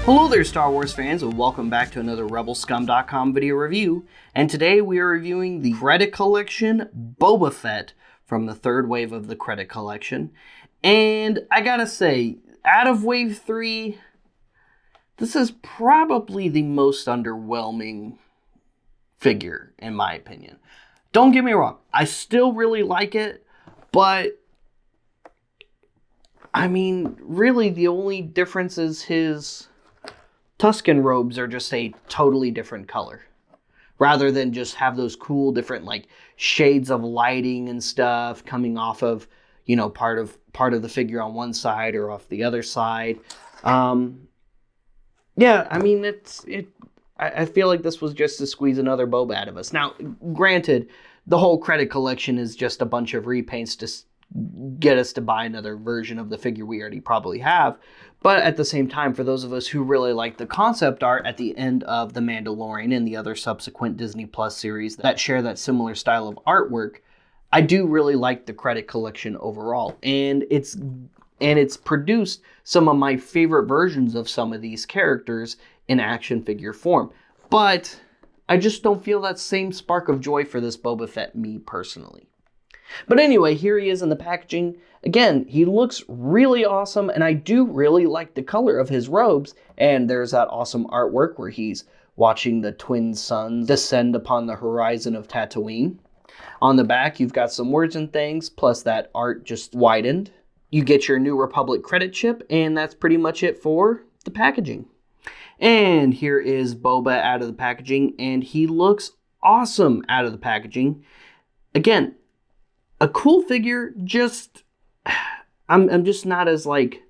Hello there, Star Wars fans, and welcome back to another Rebelscum.com video review. And today we are reviewing the Credit Collection Boba Fett from the third wave of the Credit Collection. And I gotta say, out of Wave 3, this is probably the most underwhelming figure, in my opinion. Don't get me wrong, I still really like it, but I mean, really the only difference is his Tusken robes are just a totally different color, rather than just have those cool different like shades of lighting and stuff coming off of, you know, part of the figure on one side or off the other side. Yeah, I mean, I feel like this was just to squeeze another Boba out of us. Now, granted, the whole Credit Collection is just a bunch of repaints to get us to buy another version of the figure we already probably have. But at the same time, for those of us who really like the concept art at the end of The Mandalorian and the other subsequent Disney Plus series that share that similar style of artwork, I do really like the Credit Collection overall. And it's produced some of my favorite versions of some of these characters in action figure form. But I just don't feel that same spark of joy for this Boba Fett, me personally. But anyway, here he is in the packaging. Again, he looks really awesome, and I do really like the color of his robes. And there's that awesome artwork where he's watching the twin suns descend upon the horizon of Tatooine. On the back, you've got some words and things, plus that art just widened. You get your New Republic credit chip, and that's pretty much it for the packaging. And here is Boba out of the packaging, and he looks awesome out of the packaging. Again, a cool figure, just, I'm just not as like,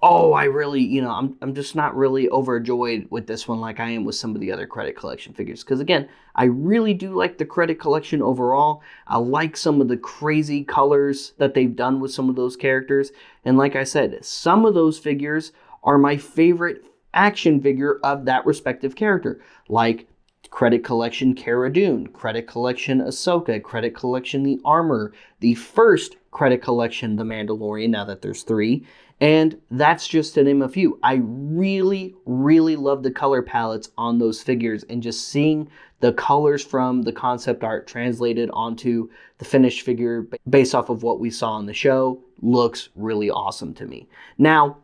oh, I really, you know, I'm just not really overjoyed with this one like I am with some of the other Credit Collection figures. Because again, I really do like the Credit Collection overall. I like some of the crazy colors that they've done with some of those characters. And like I said, some of those figures are my favorite action figure of that respective character. Like Credit Collection Cara Dune, Credit Collection Ahsoka, Credit Collection The Armor, the first Credit Collection The Mandalorian, now that there's 3, and that's just to name a few. I really, really love the color palettes on those figures, and just seeing the colors from the concept art translated onto the finished figure based off of what we saw on the show looks really awesome to me. Now,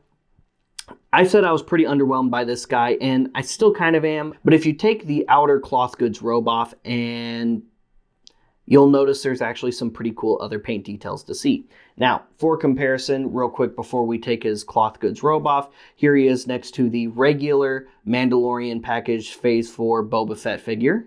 I said I was pretty underwhelmed by this guy, and I still kind of am. But if you take the outer cloth goods robe off, and you'll notice there's actually some pretty cool other paint details to see. Now, for comparison, real quick before we take his cloth goods robe off, here he is next to the regular Mandalorian package Phase 4 Boba Fett figure.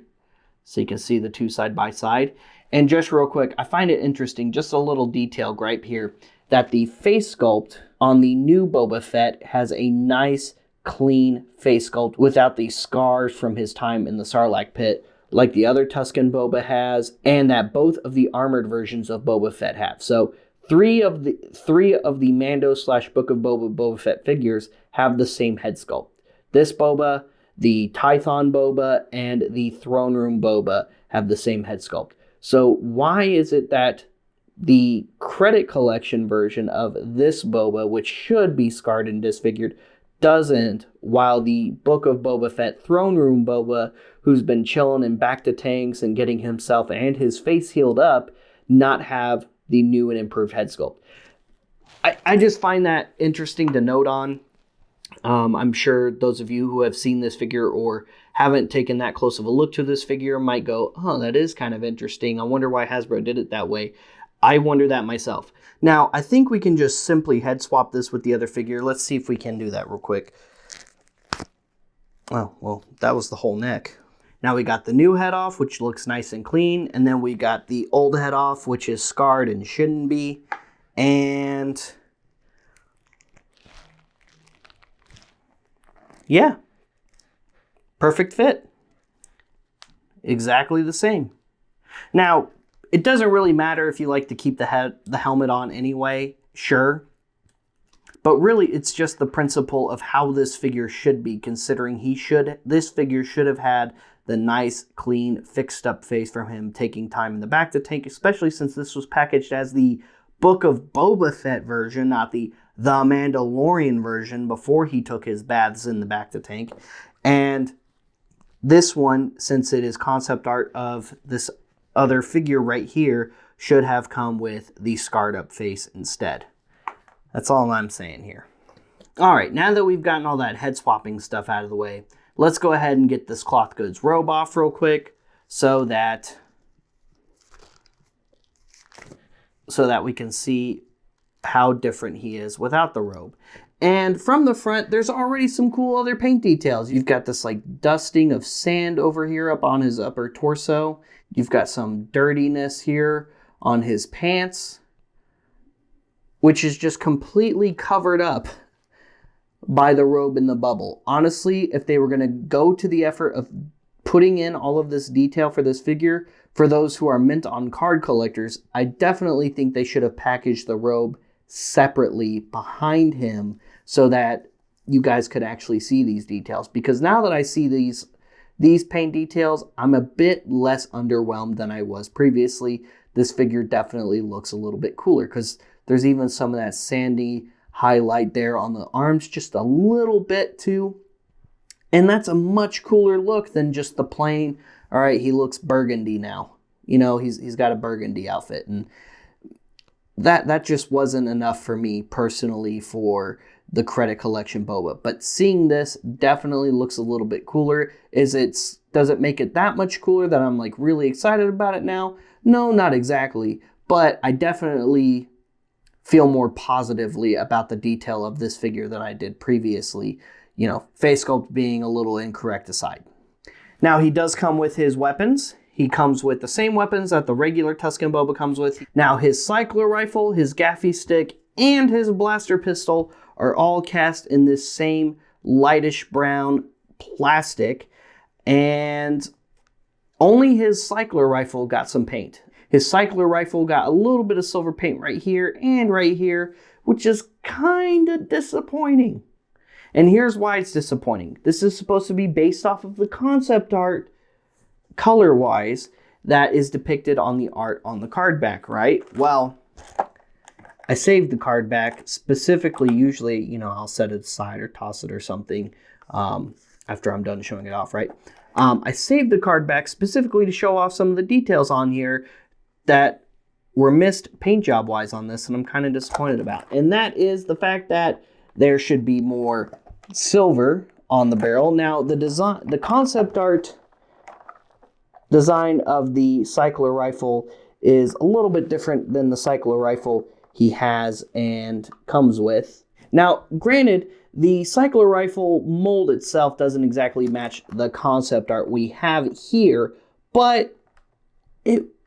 So you can see the two side by side. And just real quick, I find it interesting, just a little detail gripe here, that the face sculpt on the new Boba Fett has a nice, clean face sculpt without the scars from his time in the Sarlacc pit, like the other Tusken Boba has, and that both of the armored versions of Boba Fett have. So three of the Mando / Book of Boba Fett figures have the same head sculpt. This Boba, the Tython Boba, and the Throne Room Boba have the same head sculpt. So why is it that the Credit Collection version of this Boba, which should be scarred and disfigured, doesn't, while the Book of Boba Fett Throne Room Boba, who's been chilling in bacta tanks and getting himself and his face healed up, not have the new and improved head sculpt? I just find that interesting to note on. I'm sure those of you who have seen this figure or haven't taken that close of a look to this figure might go, oh, that is kind of interesting. I wonder why Hasbro did it that way. I wonder that myself. Now, I think we can just simply head swap this with the other figure. Let's see if we can do that real quick. Oh, well, that was the whole neck. Now we got the new head off, which looks nice and clean. And then we got the old head off, which is scarred and shouldn't be. And yeah, perfect fit. Exactly the same. Now, it doesn't really matter if you like to keep the helmet on anyway, sure. But really, it's just the principle of how this figure should be, considering this figure should have had the nice, clean, fixed up face from him taking time in the back to tank, especially since this was packaged as the Book of Boba Fett version, not the the Mandalorian version before he took his baths in the bacta tank. And this one, since it is concept art of this other figure right here, should have come with the scarred up face instead. That's all I'm saying here. All right, now that we've gotten all that head swapping stuff out of the way, let's go ahead and get this cloth goods robe off real quick so that we can see how different he is without the robe. And from the front, there's already some cool other paint details. You've got this like dusting of sand over here up on his upper torso. You've got some dirtiness here on his pants, which is just completely covered up by the robe in the bubble. Honestly, if they were going to go to the effort of putting in all of this detail for this figure, for those who are mint on card collectors, I definitely think they should have packaged the robe separately behind him so that you guys could actually see these details. Because now that I see these paint details, I'm a bit less underwhelmed than I was previously. This figure definitely looks a little bit cooler because there's even some of that sandy highlight there on the arms, just a little bit too. And that's a much cooler look than just the plain, all right, he looks burgundy now. You know, he's got a burgundy outfit. And that just wasn't enough for me personally for the credit collection Boba. But seeing this definitely looks a little bit cooler. Does it make it that much cooler that I'm like really excited about it now? No, not exactly. But I definitely feel more positively about the detail of this figure than I did previously. You know, face sculpt being a little incorrect aside. Now, he does come with his weapons. He comes with the same weapons that the regular Tusken Boba comes with. Now, his cycler rifle, his gaffy stick, and his blaster pistol are all cast in this same lightish brown plastic. And only his cycler rifle got some paint. His cycler rifle got a little bit of silver paint right here and right here, which is kind of disappointing. And here's why it's disappointing. This is supposed to be based off of the concept art, color-wise, that is depicted on the art on the card back, right? Well, I saved the card back specifically. Usually, you know, I'll set it aside or toss it or something after I'm done showing it off, right? I saved the card back specifically to show off some of the details on here that were missed paint job-wise on this, and I'm kind of disappointed about. And that is the fact that there should be more silver on the barrel. Now, the concept art design of the cycler rifle is a little bit different than the cycler rifle he has and comes with. Now, granted, the cycler rifle mold itself doesn't exactly match the concept art we have here, but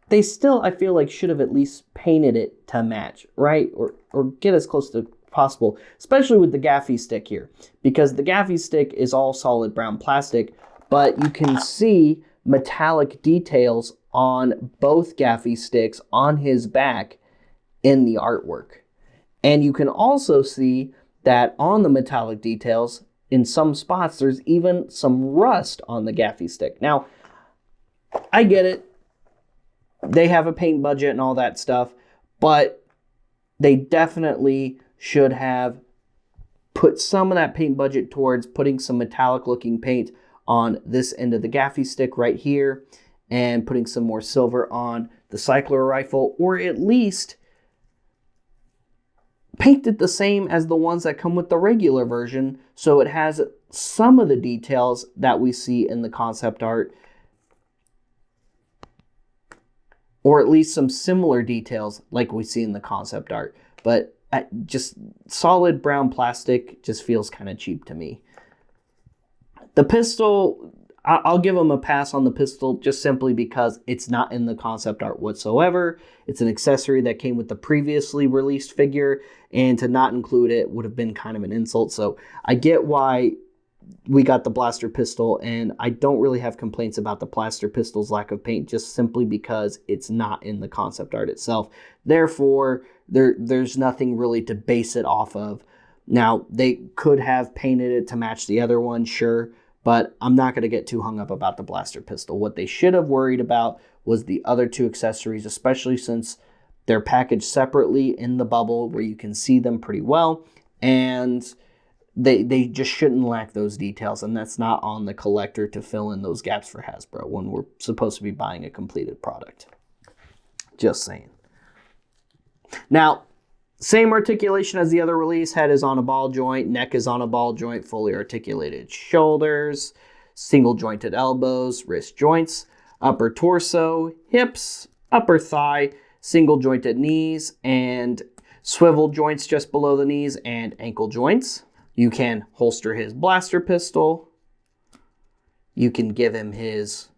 they still, I feel like, should have at least painted it to match, right? Or get as close to possible, especially with the gaffy stick here, because the gaffy stick is all solid brown plastic, but you can see metallic details on both gaffy sticks on his back in the artwork. And you can also see that on the metallic details, in some spots, there's even some rust on the gaffy stick. Now, I get it. They have a paint budget and all that stuff, but they definitely should have put some of that paint budget towards putting some metallic looking paint on this end of the gaffy stick right here and putting some more silver on the cycler rifle, or at least paint it the same as the ones that come with the regular version so it has some of the details that we see in the concept art, or at least some similar details like we see in the concept art. But just solid brown plastic just feels kind of cheap to me. The pistol, I'll give them a pass on the pistol just simply because it's not in the concept art whatsoever. It's an accessory that came with the previously released figure, and to not include it would have been kind of an insult. So I get why we got the blaster pistol, and I don't really have complaints about the blaster pistol's lack of paint just simply because it's not in the concept art itself. Therefore, there's nothing really to base it off of. Now, they could have painted it to match the other one, sure, but I'm not going to get too hung up about the blaster pistol. What they should have worried about was the other two accessories, especially since they're packaged separately in the bubble where you can see them pretty well. And they just shouldn't lack those details, and that's not on the collector to fill in those gaps for Hasbro when we're supposed to be buying a completed product. Just saying. Now, same articulation as the other release. Head is on a ball joint, neck is on a ball joint, fully articulated shoulders, single jointed elbows, wrist joints, upper torso, hips, upper thigh, single jointed knees, and swivel joints just below the knees, and ankle joints. You can holster his blaster pistol. You can give him his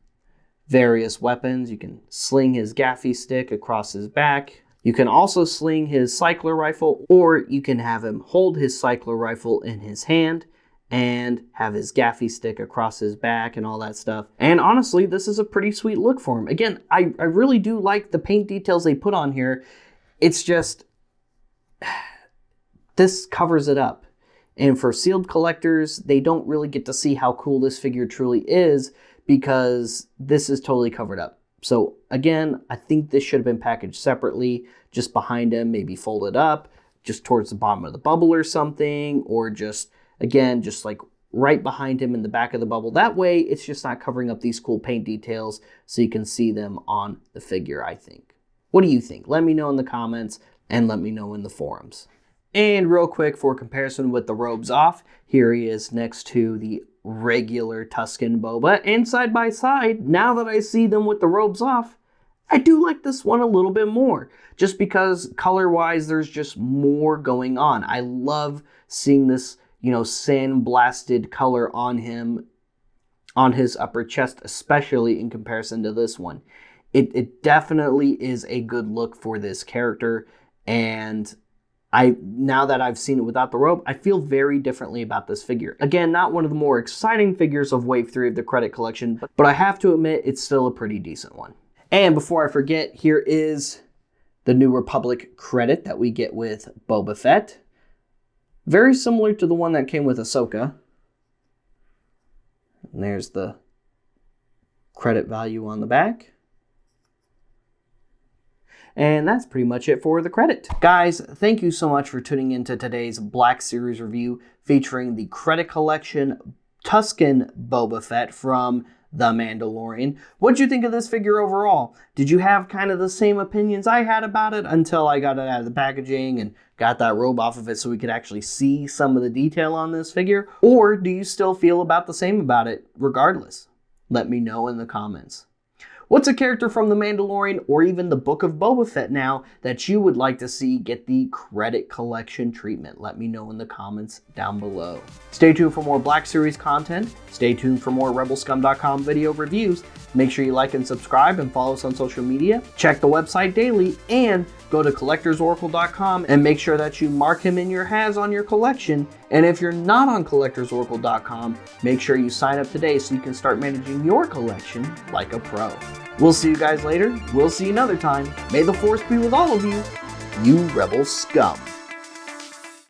various weapons. You can sling his gaffy stick across his back. You can also sling his cycler rifle, or you can have him hold his cycler rifle in his hand and have his gaffy stick across his back and all that stuff. And honestly, this is a pretty sweet look for him. Again, I really do like the paint details they put on here. It's just, this covers it up. And for sealed collectors, they don't really get to see how cool this figure truly is because this is totally covered up. So again, I think this should have been packaged separately, just behind him, maybe folded up, just towards the bottom of the bubble or something, or just, again, just like right behind him in the back of the bubble. That way, it's just not covering up these cool paint details so you can see them on the figure, I think. What do you think? Let me know in the comments and let me know in the forums. And real quick, for comparison with the robes off, here he is next to the regular Tusken Boba. And side by side, now that I see them with the robes off, I do like this one a little bit more. Just because color-wise, there's just more going on. I love seeing this, sand-blasted color on him, on his upper chest, especially in comparison to this one. It definitely is a good look for this character, and now that I've seen it without the robe, I feel very differently about this figure. Again, not one of the more exciting figures of Wave 3 of the credit collection, but I have to admit, it's still a pretty decent one. And before I forget, here is the New Republic credit that we get with Boba Fett. Very similar to the one that came with Ahsoka. And there's the credit value on the back. And that's pretty much it for the credit. Guys, thank you so much for tuning into today's Black Series review featuring the credit collection Tusken Boba Fett from The Mandalorian. What'd you think of this figure overall? Did you have kind of the same opinions I had about it until I got it out of the packaging and got that robe off of it so we could actually see some of the detail on this figure? Or do you still feel about the same about it regardless? Let me know in the comments. What's a character from The Mandalorian or even the Book of Boba Fett now that you would like to see get the credit collection treatment? Let me know in the comments down below. Stay tuned for more Black Series content. Stay tuned for more Rebelscum.com video reviews. Make sure you like and subscribe and follow us on social media. Check the website daily and go to collectorsoracle.com and make sure that you mark him in your has on your collection. And if you're not on collectorsoracle.com, make sure you sign up today so you can start managing your collection like a pro. We'll see you guys later. We'll see you another time. May the Force be with all of you, you Rebel scum.